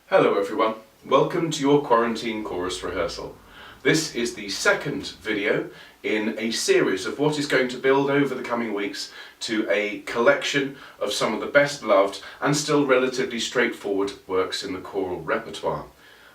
Hello everyone, welcome to your quarantine chorus rehearsal. This is the second video in a series of what is going to build over the coming weeks to a collection of some of the best loved and still relatively straightforward works in the choral repertoire.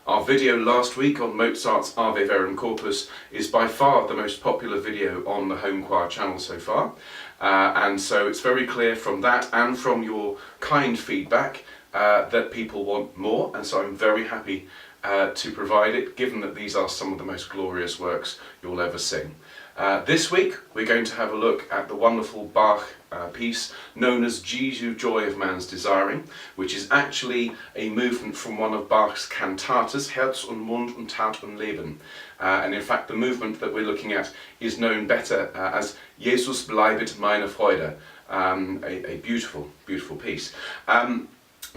Our video last week on Mozart's Ave Verum Corpus is by far the most popular video on the Home Choir channel so far, and so it's very clear from that and from your kind feedback that people want more, and so I'm very happy to provide it, given that these are some of the most glorious works you'll ever sing. This week we're going to have a look at the wonderful Bach piece known as Jesu, Joy of Man's Desiring, which is actually a movement from one of Bach's cantatas, Herz und Mund und Tat und Leben. And in fact the movement that we're looking at is known better as Jesus bleibet meine Freude, a beautiful, beautiful piece.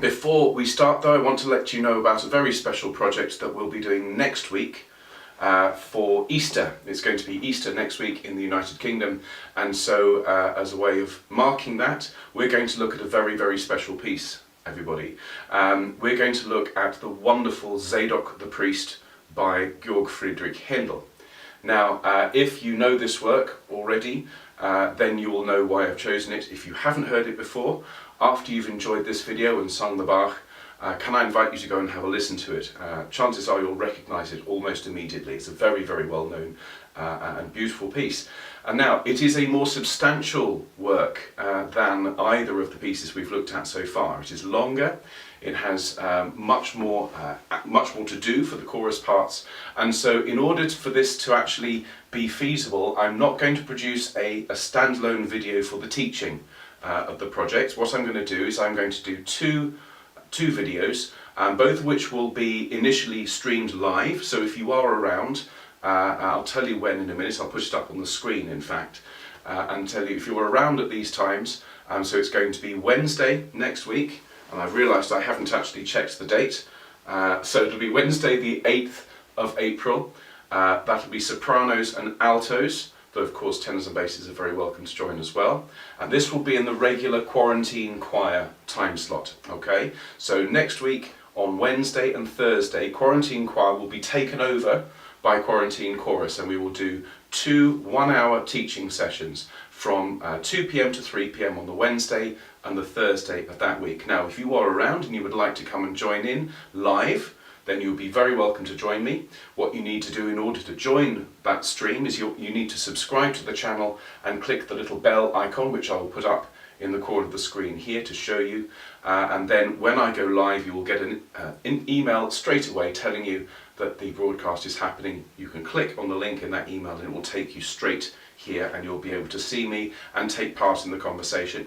Before we start though, I want to let you know about a very special project that we'll be doing next week for Easter. It's going to be Easter next week in the United Kingdom, and so as a way of marking that, we're going to look at a very, very special piece, everybody. We're going to look at the wonderful Zadok the Priest by Georg Friedrich Händel. Now, if you know this work already, then you will know why I've chosen it. If you haven't heard it before, after you've enjoyed this video and sung the Bach, can I invite you to go and have a listen to it? Chances are you'll recognise it almost immediately. It's a very, very well known and beautiful piece. And now, it is a more substantial work than either of the pieces we've looked at so far. It is longer, it has much more to do for the chorus parts, and so in order for this to actually be feasible, I'm not going to produce a standalone video for the teaching of the project. What I'm going to do is I'm going to do two videos, both of which will be initially streamed live, so if you are around, I'll tell you when in a minute. I'll put it up on the screen in fact, and tell you if you're around at these times. So it's going to be Wednesday next week, and I've realised I haven't actually checked the date, so it'll be Wednesday the 8th of April. That'll be sopranos and altos, though of course tenors and basses are very welcome to join as well. And this will be in the regular quarantine choir time slot, okay? So next week on Wednesday and Thursday, quarantine choir will be taken over by quarantine chorus, and we will do two 1-hour teaching sessions from 2 p.m. to 3 p.m. on the Wednesday and the Thursday of that week. Now, if you are around and you would like to come and join in live, then you'll be very welcome to join me. What you need to do in order to join that stream is you need to subscribe to the channel and click the little bell icon, which I will put up in the corner of the screen here to show you. And then when I go live, you will get an email straight away telling you that the broadcast is happening. You can click on the link in that email and it will take you straight here, and you'll be able to see me and take part in the conversation.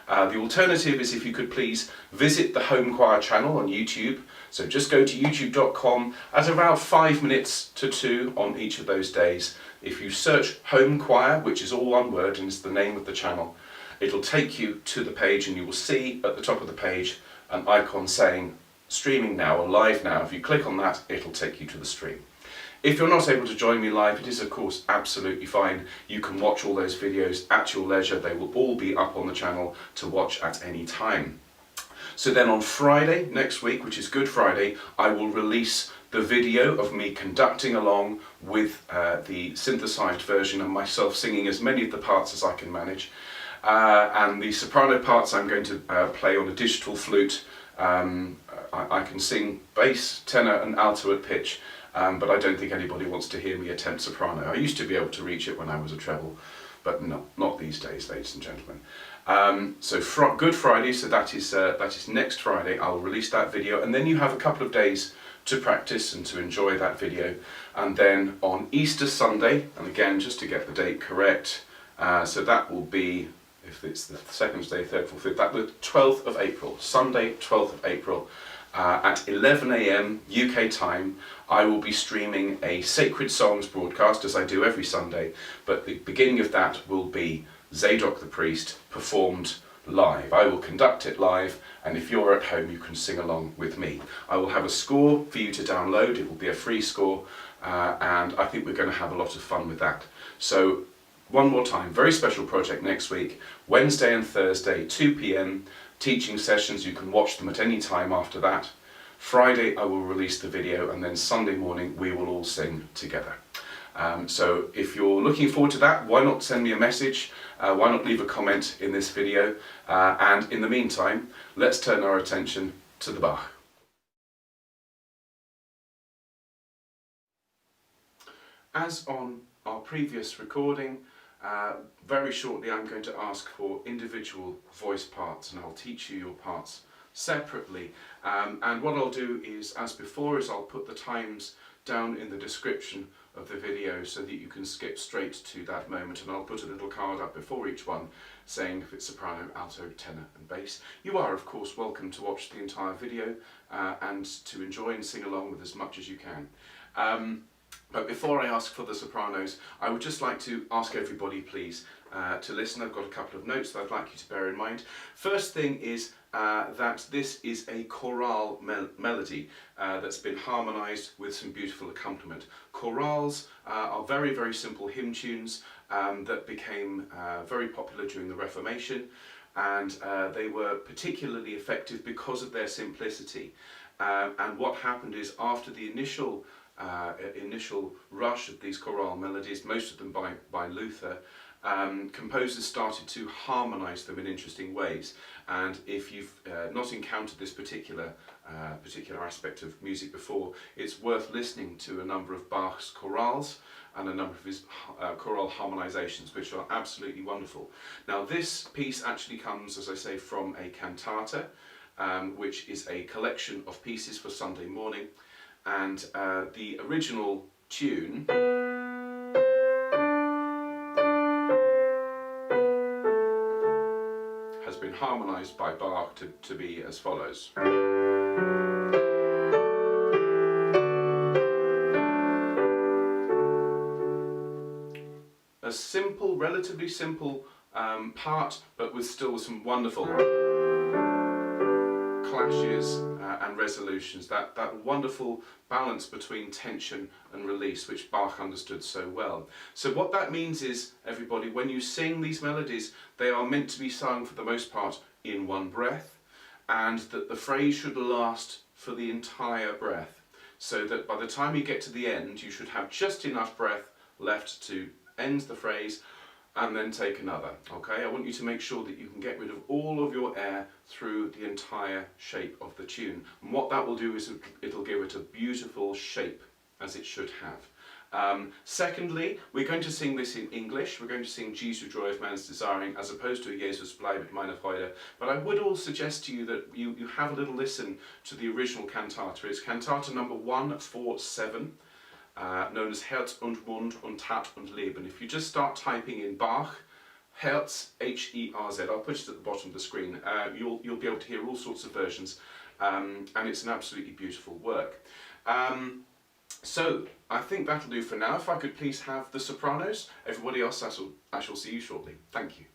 The alternative is if you could please visit the Home Choir channel on YouTube. So just go to youtube.com at about 5 minutes to 2 on each of those days. If you search Home Choir, which is all one word and is the name of the channel, it'll take you to the page, and you will see at the top of the page an icon saying streaming now or live now. If you click on that, it'll take you to the stream. If you're not able to join me live, it is of course absolutely fine. You can watch all those videos at your leisure. They will all be up on the channel to watch at any time. So then on Friday next week, which is Good Friday, I will release the video of me conducting along with the synthesized version and myself singing as many of the parts as I can manage. And the soprano parts I'm going to play on a digital flute. I can sing bass, tenor and alto at pitch, but I don't think anybody wants to hear me attempt soprano. I used to be able to reach it when I was a treble, but not these days, ladies and gentlemen. So Good Friday, so that is next Friday. I'll release that video, and then you have a couple of days to practice and to enjoy that video. And then on Easter Sunday, and again just to get the date correct, so that will be, if it's the second day, third, fourth, fifth, that the 12th of April, Sunday 12th of April, at 11 a.m. UK time, I will be streaming a Sacred Songs broadcast, as I do every Sunday, but the beginning of that will be Zadok the Priest performed live. I will conduct it live, and if you're at home you can sing along with me. I will have a score for you to download. It will be a free score, and I think we're going to have a lot of fun with that. So one more time, very special project next week, Wednesday and Thursday, 2 p.m, teaching sessions. You can watch them at any time after that. Friday I will release the video, and then Sunday morning we will all sing together. So if you're looking forward to that, why not send me a message, why not leave a comment in this video, and in the meantime, let's turn our attention to the Bach. As on our previous recording, very shortly I'm going to ask for individual voice parts, and I'll teach you your parts separately. And what I'll do is, as before, is I'll put the times down in the description of the video so that you can skip straight to that moment, and I'll put a little card up before each one saying if it's soprano, alto, tenor and bass. You are of course welcome to watch the entire video and to enjoy and sing along with as much as you can. But before I ask for the sopranos, I would just like to ask everybody please to listen. I've got a couple of notes that I'd like you to bear in mind. First thing is that this is a chorale melody that's been harmonised with some beautiful accompaniment. Chorales are very, very simple hymn tunes that became very popular during the Reformation, and they were particularly effective because of their simplicity. And what happened is, after the initial rush of these chorale melodies, most of them by Luther, composers started to harmonise them in interesting ways. And if you've not encountered this particular aspect of music before, it's worth listening to a number of Bach's chorales and a number of his choral harmonisations, which are absolutely wonderful. Now this piece actually comes, as I say, from a cantata, which is a collection of pieces for Sunday morning, and the original tune has been harmonised by Bach to be as follows. A simple, relatively simple part, but with still some wonderful clashes and resolutions, that wonderful balance between tension and release, which Bach understood so well. So what that means is, everybody, when you sing these melodies, they are meant to be sung for the most part in one breath, and that the phrase should last for the entire breath, so that by the time you get to the end you should have just enough breath left to end the phrase and then take another. Okay, I want you to make sure that you can get rid of all of your air through the entire shape of the tune. And what that will do is it'll give it a beautiful shape, as it should have. Secondly, we're going to sing this in English. We're going to sing Jesu, Joy of Man's Desiring, as opposed to Jesus, bleibet meine Freude. But I would also suggest to you that you have a little listen to the original cantata. It's cantata number 147. Known as Herz und Mund und Tat und Leben. If you just start typing in Bach, Herz, H-E-R-Z, I'll put it at the bottom of the screen, you'll be able to hear all sorts of versions, and it's an absolutely beautiful work. So I think that'll do for now. If I could please have the sopranos. Everybody else, I shall see you shortly. Thank you.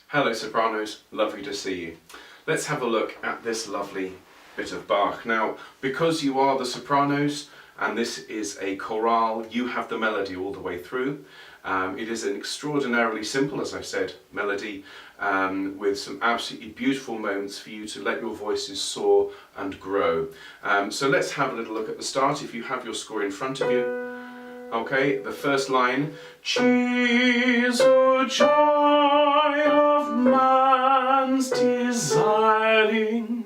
Hello sopranos, lovely to see you. Let's have a look at this lovely bit of Bach. Now, because you are the sopranos and this is a chorale, you have the melody all the way through. It is an extraordinarily simple, as I said, melody with some absolutely beautiful moments for you to let your voices soar and grow. So let's have a little look at the start, if you have your score in front of you. Okay, the first line, Jesu, joy of man's desiring.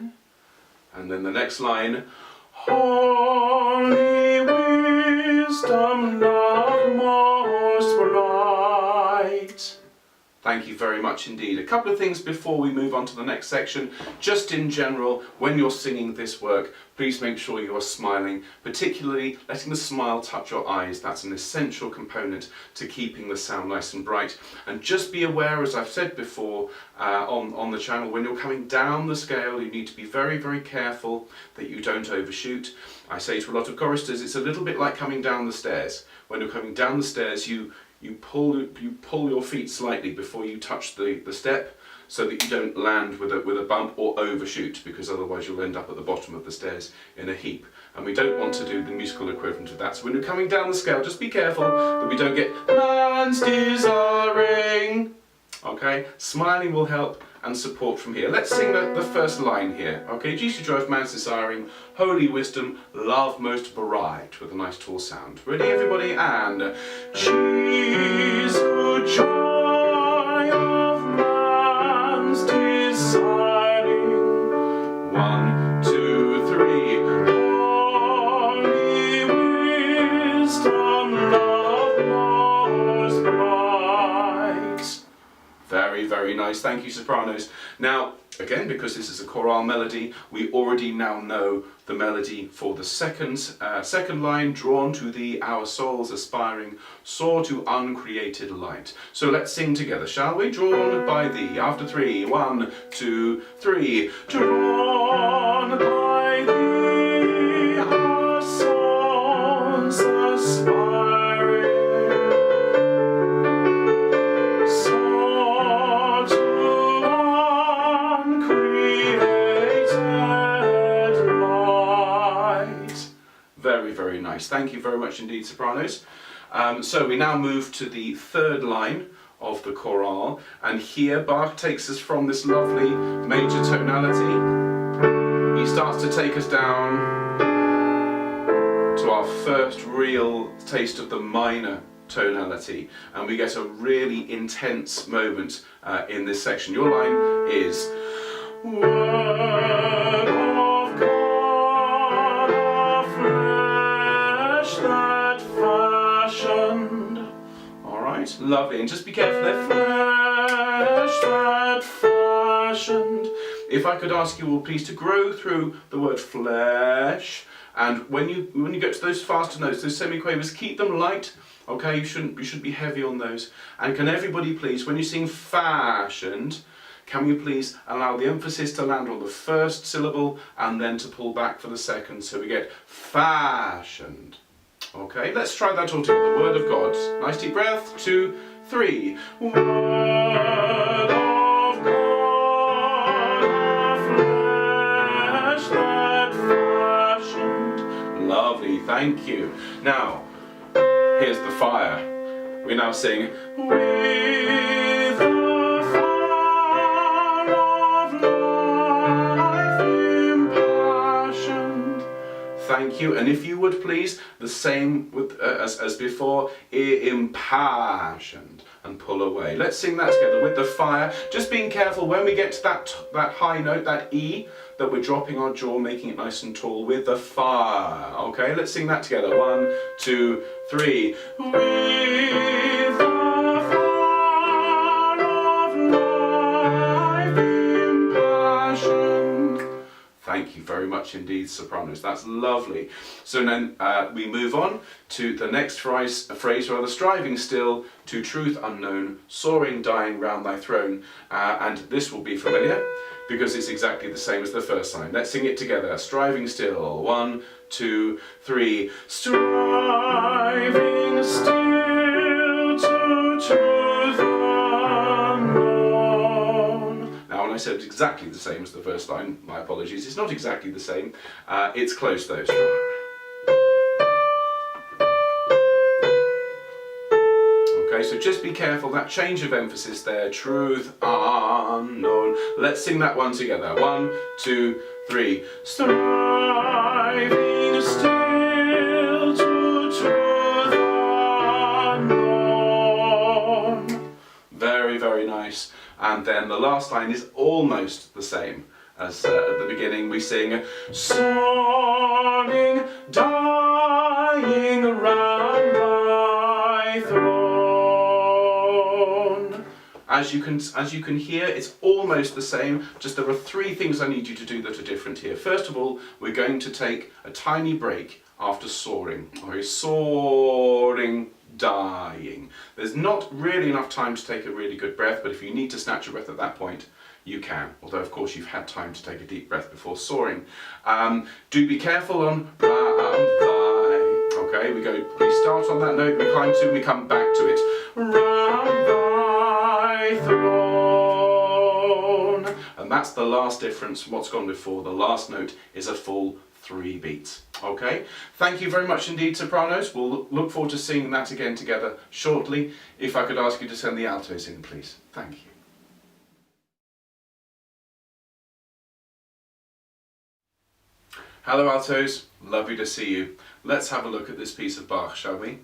And then the next line, holy wisdom, love most bright. Thank you very much indeed. A couple of things before we move on to the next section. Just in general, when you're singing this work, please make sure you are smiling, particularly letting the smile touch your eyes. That's an essential component to keeping the sound nice and bright. And just be aware, as I've said before on the channel, when you're coming down the scale, you need to be very, very careful that you don't overshoot. I say to a lot of choristers, it's a little bit like coming down the stairs. When you're coming down the stairs, you pull your feet slightly before you touch the step, so that you don't land with a bump or overshoot, because otherwise you'll end up at the bottom of the stairs in a heap. And we don't want to do the musical equivalent of that. So when we're coming down the scale, just be careful that we don't get man's desiring. Okay, smiling will help, and support from here. Let's sing the first line here. Okay, Jesu drive, man's desiring, holy wisdom, love most bright, with a nice tall sound. Ready, everybody? And Jesu joy of man's desiring. 1, 2, 3. Holy wisdom, love most bright. Very, very nice. Thank you, sopranos. Now, again, because this is a chorale melody, we already now know the melody for the second line, drawn to thee, our souls aspiring, soar to uncreated light. So let's sing together, shall we? Drawn by thee. After 3, 1, 2, 3. Drawn by thee, our souls aspiring. Very, very nice. Thank you very much indeed, sopranos. So we now move to the third line of the chorale, and here Bach takes us from this lovely major tonality. He starts to take us down to our first real taste of the minor tonality, and we get a really intense moment in this section. Your line is Word of God, our flesh that fashioned. Alright, lovely, and just be careful there. Flesh that fashioned. If I could ask you all please to grow through the word flesh, and when you get to those faster notes, those semiquavers, keep them light. Okay, you should be heavy on those. And can everybody please, when you sing fashioned, can you please allow the emphasis to land on the first syllable and then to pull back for the second, so we get fashioned. Okay, let's try that all together. Word of God. Nice deep breath. 2, 3. Word of God, our flesh that fashioned. Lovely, thank you. Now, here's the fire. We now sing with the fire of life impassioned. Thank you. And if you would please, the same with as before, impassioned, and pull away. Let's sing that together with the fire. Just being careful when we get to that high note, that E, that we're dropping our jaw, making it nice and tall with the fire. Okay, let's sing that together. 1, 2, 3. With the fire of life impassioned. Thank you very much indeed, sopranos. That's lovely. So then we move on to the next phrase, rather, striving still to truth unknown, soaring, dying round thy throne. And this will be familiar, because it's exactly the same as the first line. Let's sing it together. Striving still. 1, 2, 3. Striving still to truth unknown. Now, when I said exactly the same as the first line, my apologies. It's not exactly the same. It's close though. Okay, so just be careful, that change of emphasis there, truth unknown. Let's sing that one together. 1, 2, 3. Striving still to truth unknown. Very, very nice. And then the last line is almost the same as at the beginning. We sing, soaring, dying around thy throne. As you can hear, it's almost the same, just there are 3 things I need you to do that are different here. First of all, we're going to take a tiny break after soaring. Okay, soaring, dying. There's not really enough time to take a really good breath, but if you need to snatch a breath at that point, you can. Although, of course, you've had time to take a deep breath before soaring. Do be careful on round thy. Okay, we start on that note, we climb to, we come back to it. Round thy throne. And that's the last difference from what's gone before. The last note is a full 3 beats. Okay, thank you very much indeed, sopranos. We'll look forward to seeing that again together shortly. If I could ask you to send the altos in, please. Thank you. Hello altos, lovely to see you. Let's have a look at this piece of Bach, shall we?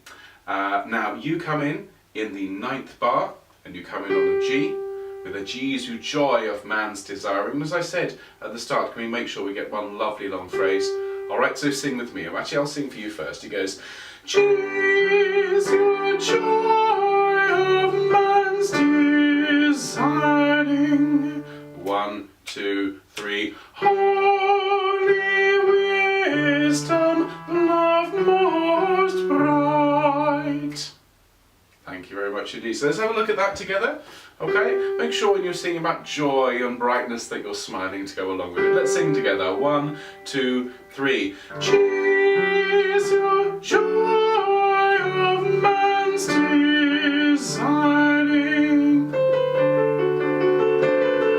Now you come in the 9th bar, and you come in on a G, with a Jesu joy of man's desiring. And as I said at the start, can we make sure we get one lovely long phrase? Alright, so sing with me. Actually, I'll sing for you first. It goes, Jesu joy of man's desiring. 1, 2, 3. Holy wisdom, love most bright. Thank you very much indeed. So let's have a look at that together. Okay, make sure when you're singing about joy and brightness that you're smiling to go along with it. Let's sing together. 1, 2, 3. Jesus, joy of man's desiring.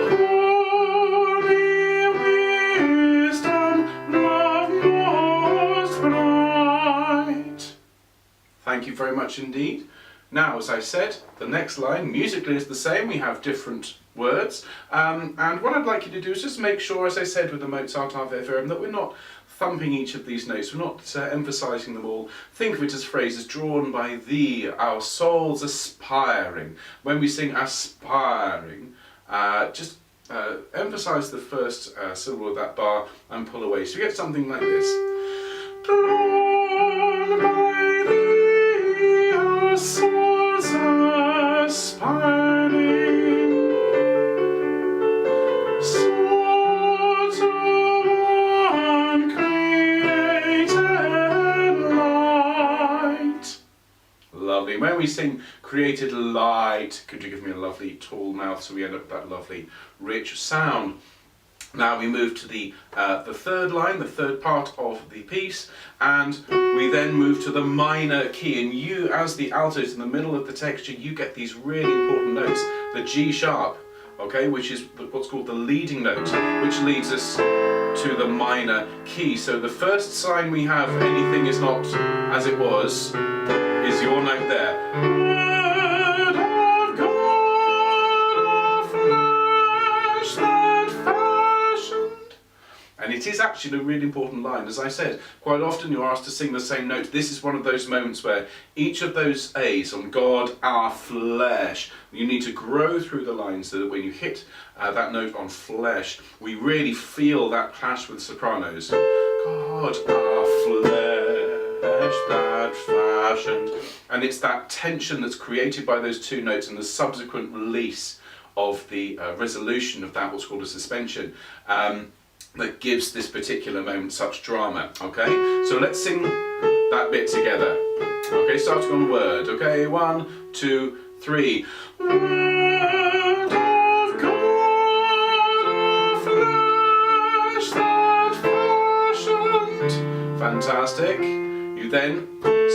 Holy wisdom, love most bright. Thank you very much indeed. Now, as I said, the next line musically is the same. We have different words. And what I'd like you to do is just make sure, as I said with the Mozart Ave Verum, that we're not thumping each of these notes. We're not emphasising them all. Think of it as phrases drawn by thee, our souls aspiring. When we sing aspiring, just emphasise the first syllable of that bar and pull away. So you get something like this. Drawn by thee, our souls aspiring, sort of uncreated light. Lovely. When we sing created light, could you give me a lovely tall mouth so we end up with that lovely rich sound? Now we move to the third line, the third part of the piece, and we then move to the minor key. And you, as the altos in the middle of the texture, you get these really important notes. The G sharp, okay, which is what's called the leading note, which leads us to the minor key. So the first sign we have, anything is not as it was, is your note there. Word of God, flesh that fashioned. And it is actually a really important line. As I said, quite often you're asked to sing the same note. This is one of those moments where each of those A's on God, our flesh, you need to grow through the line so that when you hit that note on flesh, we really feel that clash with sopranos. God, our flesh that fashioned. And it's that tension that's created by those two notes and the subsequent release of the resolution of that, what's called a suspension, that gives this particular moment such drama. Okay, so let's sing that bit together. Okay, starting on word. Okay, 1, 2, 3. Word of God, our flesh that fashioned. Fantastic. You then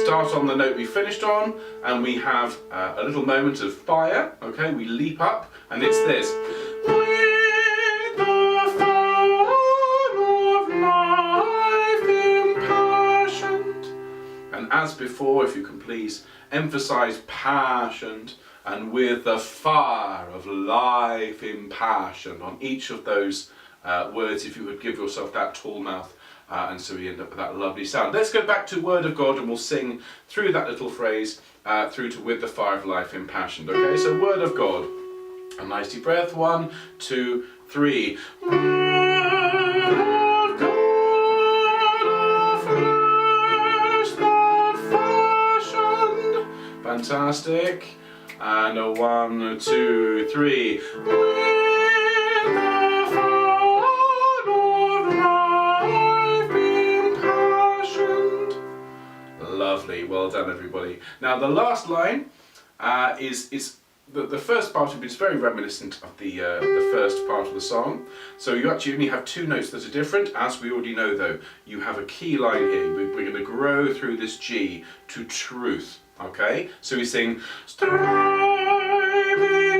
start on the note we finished on, and we have a little moment of fire. Okay, we leap up, and it's this. With the fire of life impassioned. And as before, if you can please emphasise passioned, and with the fire of life impassioned on each of those words, if you would give yourself that tall mouth. And so we end up with that lovely sound. Let's go back to Word of God and we'll sing through that little phrase through to with the fire of life impassioned. Okay, so Word of God. A nice deep breath. 1, 2, 3. Word of God, our flesh that fashioned. Fantastic. And a 1, 2, 3. Lovely, well done everybody. Now the last line is the first part of it is very reminiscent of the first part of the song. So you actually only have 2 notes that are different. As we already know though, you have a key line here. We're going to grow through this G to truth. Okay, so we sing striving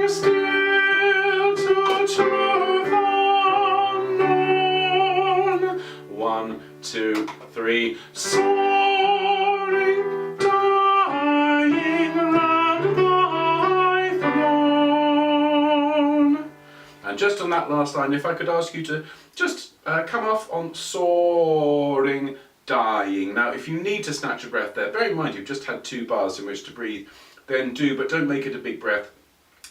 still to truth. 3. Soaring, dying round thy throne. And just on that last line, if I could ask you to just come off on soaring, dying. Now, if you need to snatch a breath there, bear in mind you've just had 2 bars in which to breathe, then do, but don't make it a big breath,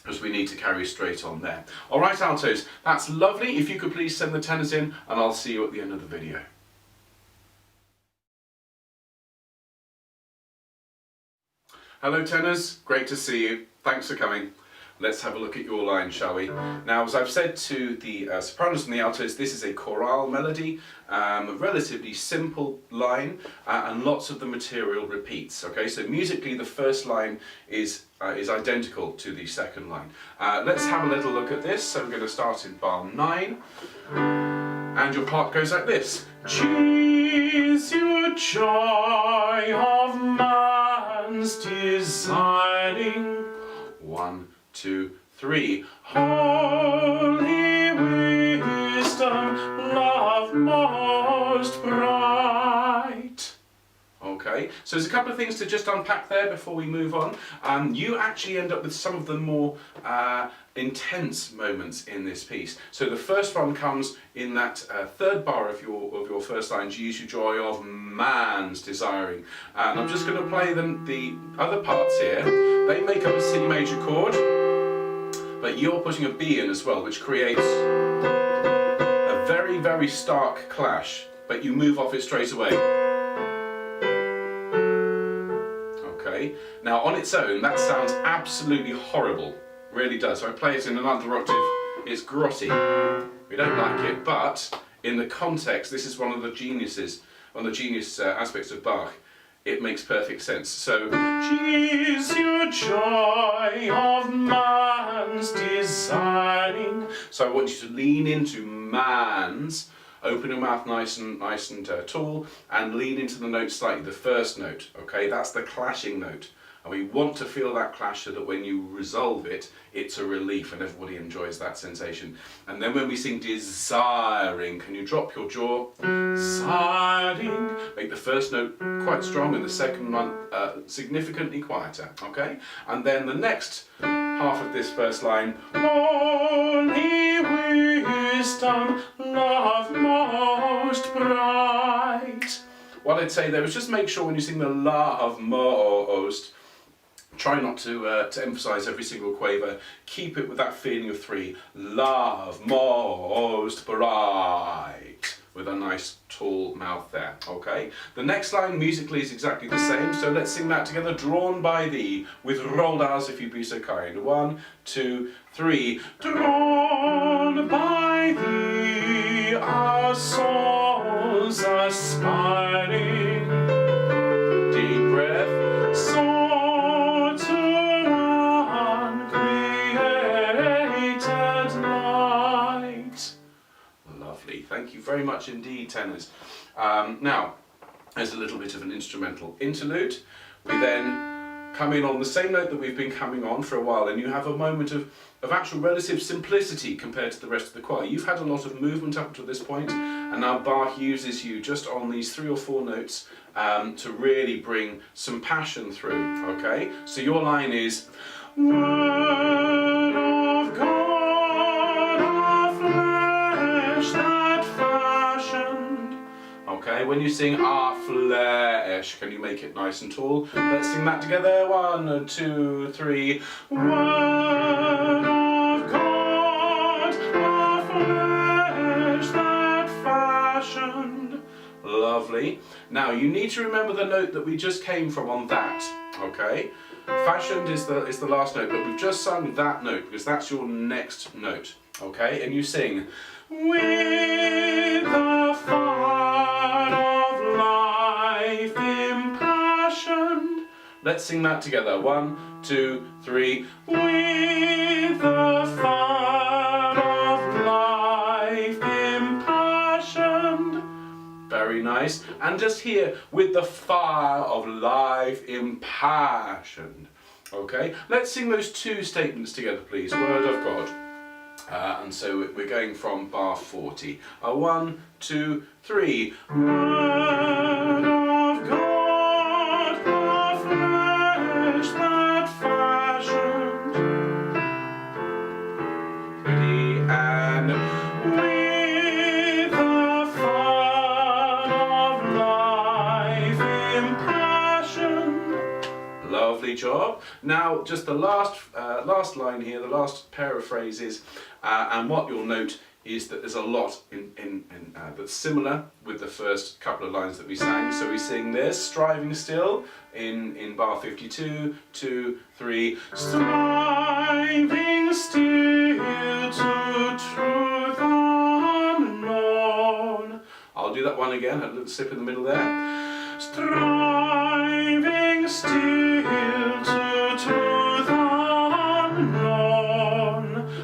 because we need to carry straight on there. All right, altos, that's lovely. If you could please send the tenors in, and I'll see you at the end of the video. Hello tenors, great to see you. Thanks for coming. Let's have a look at your line, shall we? Now, as I've said to the sopranos and the altos, this is a chorale melody, a relatively simple line, and lots of the material repeats. Okay, so musically the first line is identical to the second line. Let's have a little look at this. So we're going to start in bar 9, and your part goes like this. Jesu, joy of man's desiring. 1, 2, 3. Holy wisdom, love most bright. Okay, so there's a couple of things to just unpack there before we move on. You actually end up with some of the more intense moments in this piece. So the first one comes in that third bar of your first line, Jesu, joy of man's desiring. And I'm just going to play them the other parts here. They make up a C major chord, but you're putting a B in as well, which creates a very, very stark clash, but you move off it straight away. Okay, now on its own, that sounds absolutely horrible, really does. So I play it in another octave, it's grotty, we don't like it, but in the context, this is one of the genius aspects of Bach. It makes perfect sense. So, Jesu, joy of man's desiring. So I want you to lean into man's, open your mouth nice and tall, and lean into the note slightly, the first note. Okay, that's the clashing note. And we want to feel that clash so that when you resolve it, it's a relief and everybody enjoys that sensation. And then when we sing desiring, can you drop your jaw? Desiring. Make the first note quite strong and the second one significantly quieter. Okay? And then the next half of this first line, holy wisdom, love most bright. What I'd say there is just make sure when you sing the love most, try not to emphasise every single quaver. Keep it with that feeling of 3. Love most bright. With a nice tall mouth there. Okay. The next line musically is exactly the same. So let's sing that together. Drawn by thee, with rolled R's if you be so kind. 1, 2, 3. Drawn by thee, our souls aspiring. Deep breath. Thank you very much indeed, tenors. Now, there's a little bit of an instrumental interlude. We then come in on the same note that we've been coming on for a while, and you have a moment of actual relative simplicity compared to the rest of the choir. You've had a lot of movement up to this point, and now Bach uses you just on these 3 or 4 notes to really bring some passion through, okay? So your line is, Word of God, our flesh that fashioned. Okay, when you sing our flesh, can you make it nice and tall? Let's sing that together. 1, 2, 3. Word of God, our flesh that fashioned. Lovely. Now you need to remember the note that we just came from on that. Okay, fashioned is the last note, but we've just sung that note because that's your next note. Okay, and you sing with the fire of life impassioned. Let's sing that together. 1, 2, 3. With the fire of life impassioned. Very nice. And just here, with the fire of life impassioned. Okay, let's sing those 2 statements together, please. Word of God. And so we're going from bar 40. 1, 2, 3. Word Lovely job. Now just the last line here, the last pair of phrases, and what you'll note is that there's a lot that's similar with the first couple of lines that we sang. So we sing this, striving still, in bar 52, 2, 3, striving still to truth unknown. I'll do that one again, a little sip in the middle there. Striving still to truth unknown.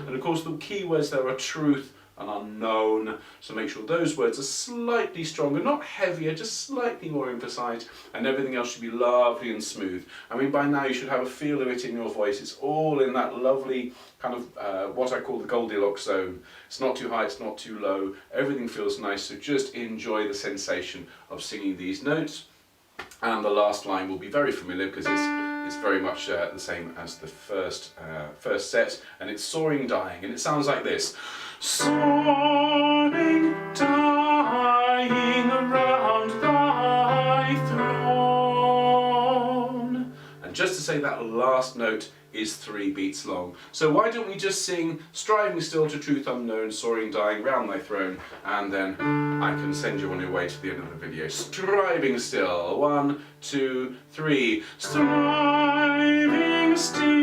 And of course the key words there are truth and unknown, so make sure those words are slightly stronger, not heavier, just slightly more emphasised, and everything else should be lovely and smooth. I mean, by now you should have a feel of it in your voice. It's all in that lovely kind of what I call the Goldilocks zone. It's not too high, it's not too low, everything feels nice, so just enjoy the sensation of singing these notes. And the last line will be very familiar because it's very much the same as the first set, and it's soaring, dying, and it sounds like this. Soaring, dying around thy throne. And just to say that last note is 3 beats long. So why don't we just sing striving still to truth unknown, soaring, dying round thy throne, and then I can send you on your way to the end of the video. Striving still, 1, 2, 3. Striving still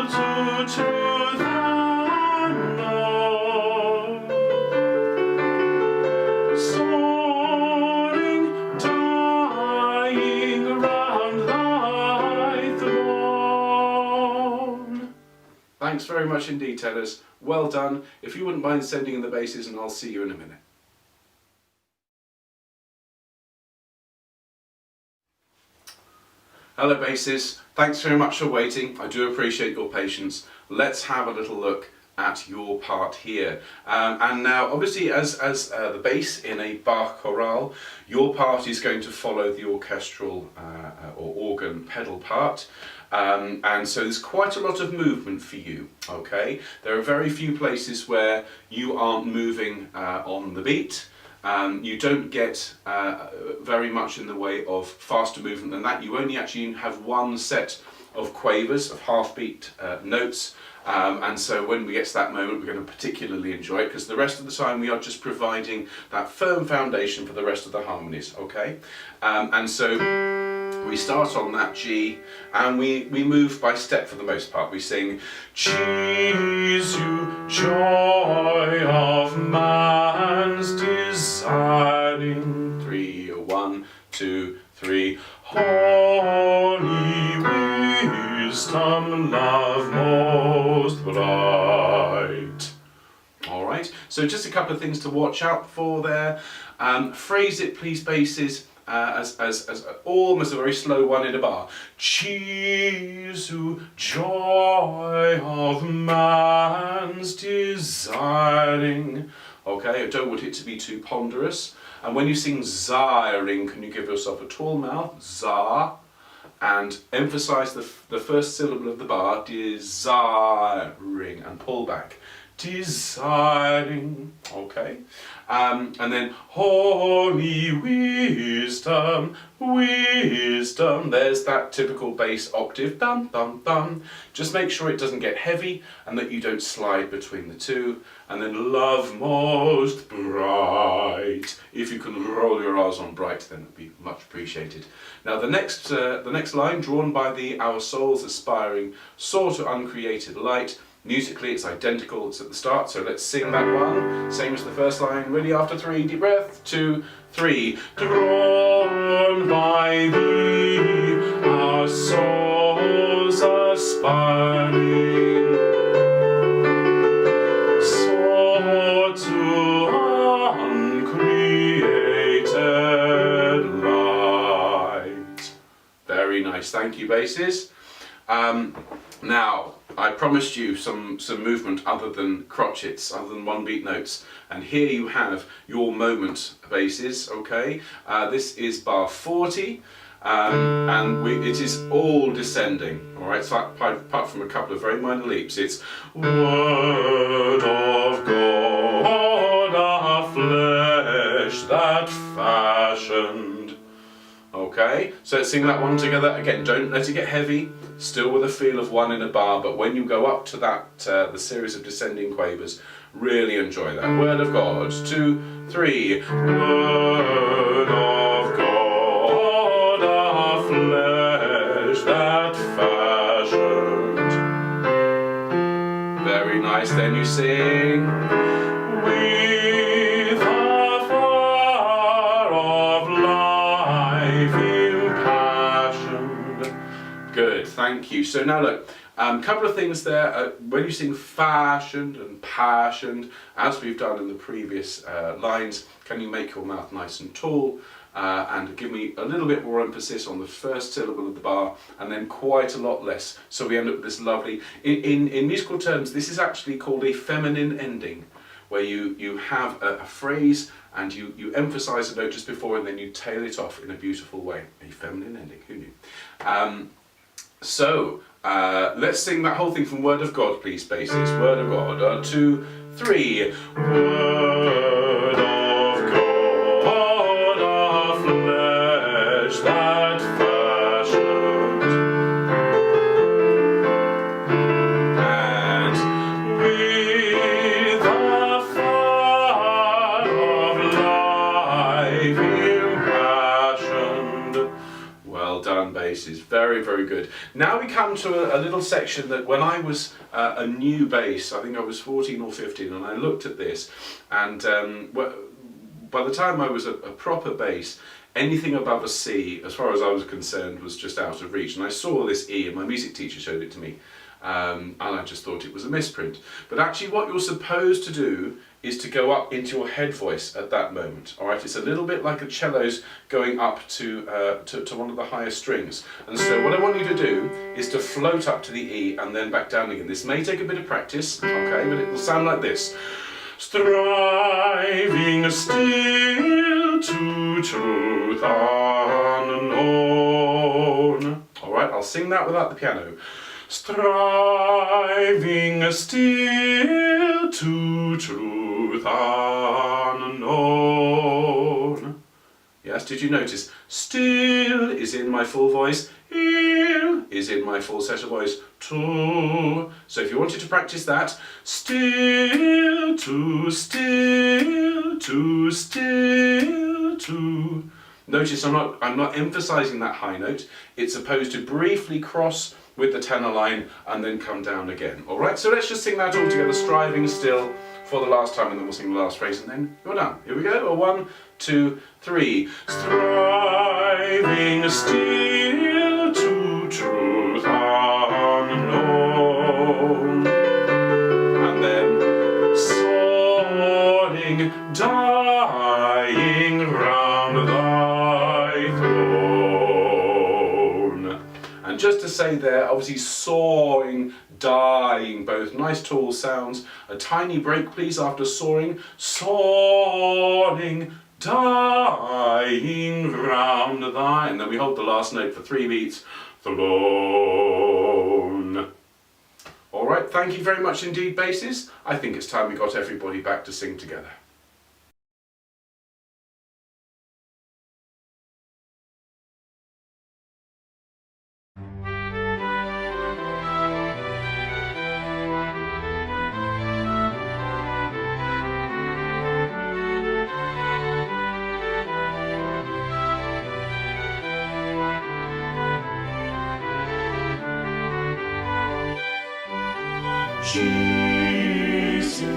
to truth unknown, soaring, dying around thy throne. Thanks very much indeed, tenors. Well done. If you wouldn't mind sending in the basses, and I'll see you in a minute. Hello basses, thanks very much for waiting. I do appreciate your patience. Let's have a little look at your part here. And now obviously as the bass in a Bach chorale, your part is going to follow the orchestral or organ pedal part. And so there's quite a lot of movement for you, okay? There are very few places where you aren't moving on the beat. You don't get very much in the way of faster movement than that. You only actually have one set of quavers, of half-beat notes, and so when we get to that moment we're going to particularly enjoy it, because the rest of the time we are just providing that firm foundation for the rest of the harmonies, okay? And so we start on that G, and we move by step for the most part. We sing Jesu, joy of man's desiring. 3, 1, 2, 3. Holy wisdom, love most bright. All right. So just a couple of things to watch out for there. Phrase it, please, basses. As almost a very slow one in a bar. Jesu, joy of man's desiring. Okay, I don't want it to be too ponderous. And when you sing desiring, can you give yourself a tall mouth, za, and emphasize the first syllable of the bar, desiring, and pull back. Desiring, okay, and then holy wisdom, wisdom, there's that typical bass octave, dum dum dum. Just make sure it doesn't get heavy and that you don't slide between the two. And then love most bright. If you can roll your R's on bright, then it'd be much appreciated. Now the next line, drawn by our souls aspiring, soar to uncreated light. Musically it's identical, it's at the start, so let's sing that one. Same as the first line, ready after 3, deep breath, 2, 3. Drawn by thee, our souls aspiring, soar to uncreated light. Very nice, thank you basses. Now, I promised you some movement other than crotchets, other than 1-beat notes, and here you have your moment basses, okay? This is bar 40, and it is all descending, alright? So apart from a couple of very minor leaps, it's Word of God, our flesh that fashioned. Okay. Okay, so let's sing that one together. Again, don't let it get heavy, still with a feel of one in a bar, but when you go up to that, the series of descending quavers, really enjoy that. Word of God, 2, 3. Word of God, our flesh that fashioned. Very nice, then you sing. With a fire of life impassioned. Good, thank you. So now look, a couple of things there. When you sing fashioned and passioned, as we've done in the previous lines, can you make your mouth nice and tall? And give me a little bit more emphasis on the first syllable of the bar, and then quite a lot less. So we end up with this lovely, in musical terms, this is actually called a feminine ending, where you have a phrase and you emphasize a note just before and then you tail it off in a beautiful way. A feminine ending, who knew? Let's sing that whole thing from Word of God, please, basses. Word of God, 2, 3. Word of God, our flesh that fashioned, and with a fire of life impassioned. Well done, basses. Very, very good. Now we come to a little section that when I was a new bass, I think I was 14 or 15, and I looked at this, and by the time I was a proper bass, anything above a C, as far as I was concerned, was just out of reach. And I saw this E, and my music teacher showed it to me, and I just thought it was a misprint. But actually what you're supposed to do is to go up into your head voice at that moment. All right, it's a little bit like a cello's going up to one of the higher strings. And so what I want you to do is to float up to the E and then back down again. This may take a bit of practice, okay, but it will sound like this. Striving still to truth unknown. All right, I'll sing that without the piano. Striving still to truth unknown. Yes, did you notice? Still is in my full voice, il is in my falsetto voice, to. So if you wanted to practice that, still to, still to, still to. Notice I'm not emphasizing that high note. It's supposed to briefly cross with the tenor line and then come down again. All right, so let's just sing that all together, striving still, for the last time, and then we'll sing the last phrase and then you're done. Here we go. 1, 2, 3. Striving still to truth unknown, and then soaring, dying round thy throne. And just to say there, obviously soaring, dying, both nice tall sounds. A tiny break please after soaring. Soaring, dying round thy, and then we hold the last note for 3 beats. Throne. All right, thank you very much indeed, basses. I think it's time we got everybody back to sing together. Jesu,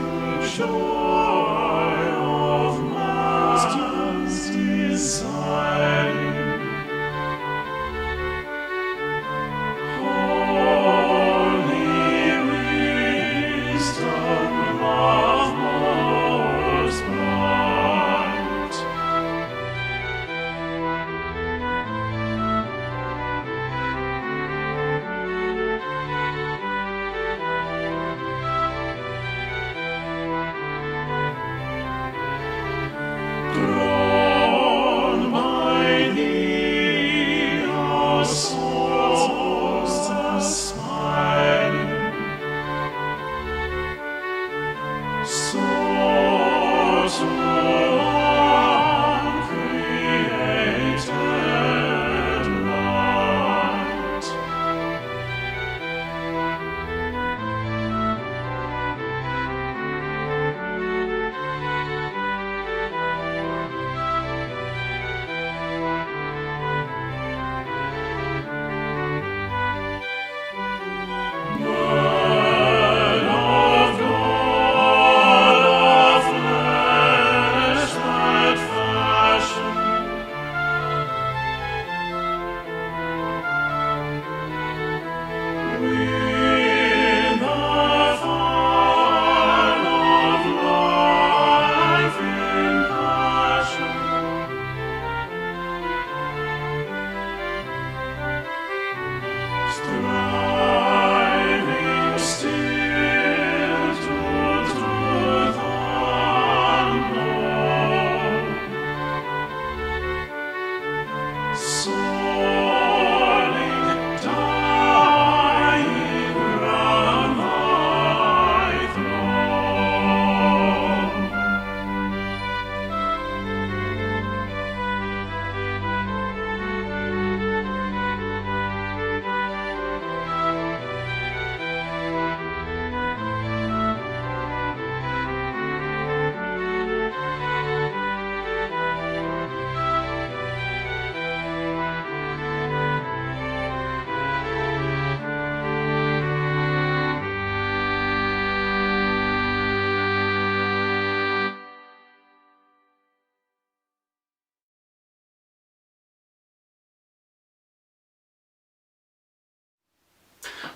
joy of man's design, holy wisdom of most bright.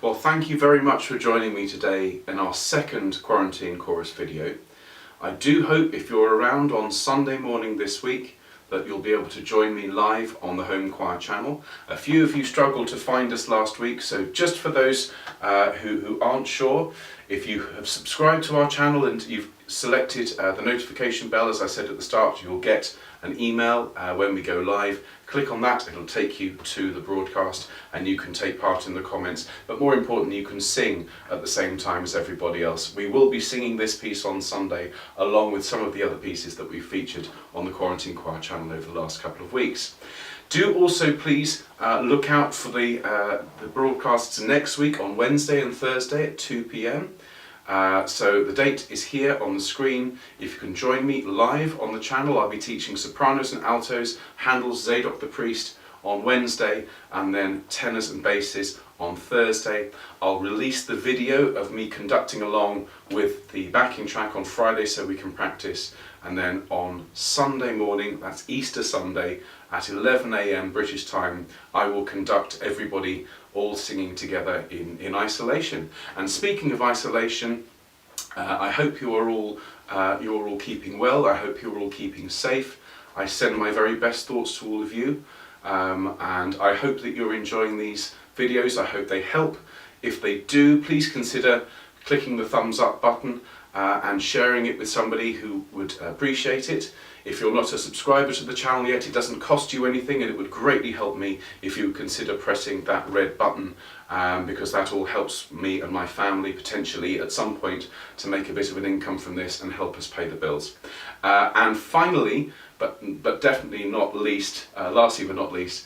Well, thank you very much for joining me today in our second quarantine chorus video. I do hope if you're around on Sunday morning this week that you'll be able to join me live on the Home Choir channel. A few of you struggled to find us last week, so just for those who aren't sure, if you have subscribed to our channel and you've selected the notification bell, as I said at the start, you'll get an email when we go live. Click on that, it'll take you to the broadcast and you can take part in the comments, but more importantly you can sing at the same time as everybody else. We will be singing this piece on Sunday along with some of the other pieces that we've featured on the Quarantine Choir channel over the last couple of weeks. Do also please look out for the broadcasts next week on Wednesday and Thursday at 2 p.m. So the date is here on the screen. If you can join me live on the channel, I'll be teaching sopranos and altos, Handel's Zadok the Priest on Wednesday, and then tenors and basses on Thursday. I'll release the video of me conducting along with the backing track on Friday so we can practice, and then on Sunday morning, that's Easter Sunday, at 11 a.m. British time, I will conduct everybody all singing together in isolation. And speaking of isolation, I hope you're all keeping well. I hope you're all keeping safe. I send my very best thoughts to all of you, and I hope that you're enjoying these videos. I hope they help. If they do, please consider clicking the thumbs up button and sharing it with somebody who would appreciate it. If you're not a subscriber to the channel yet, it doesn't cost you anything, and it would greatly help me if you would consider pressing that red button, because that all helps me and my family potentially at some point to make a bit of an income from this and help us pay the bills. And finally, but definitely not least, lastly but not least,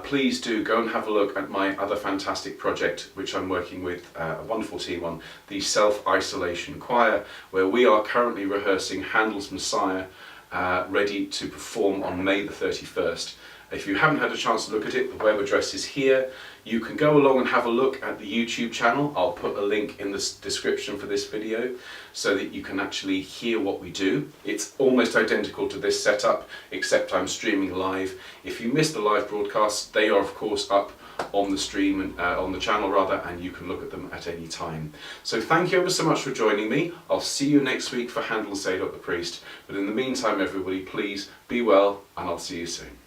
please do go and have a look at my other fantastic project which I'm working with a wonderful team on, the Self-Isolation Choir, where we are currently rehearsing Handel's Messiah, ready to perform on May the 31st. If you haven't had a chance to look at it, the web address is here. You can go along and have a look at the YouTube channel. I'll put a link in the description for this video so that you can actually hear what we do. It's almost identical to this setup, except I'm streaming live. If you missed the live broadcasts, they are of course up on the stream, and on the channel rather, and you can look at them at any time. So thank you ever so much for joining me. I'll see you next week for Handel's Zadok the Priest. But in the meantime, everybody, please be well, and I'll see you soon.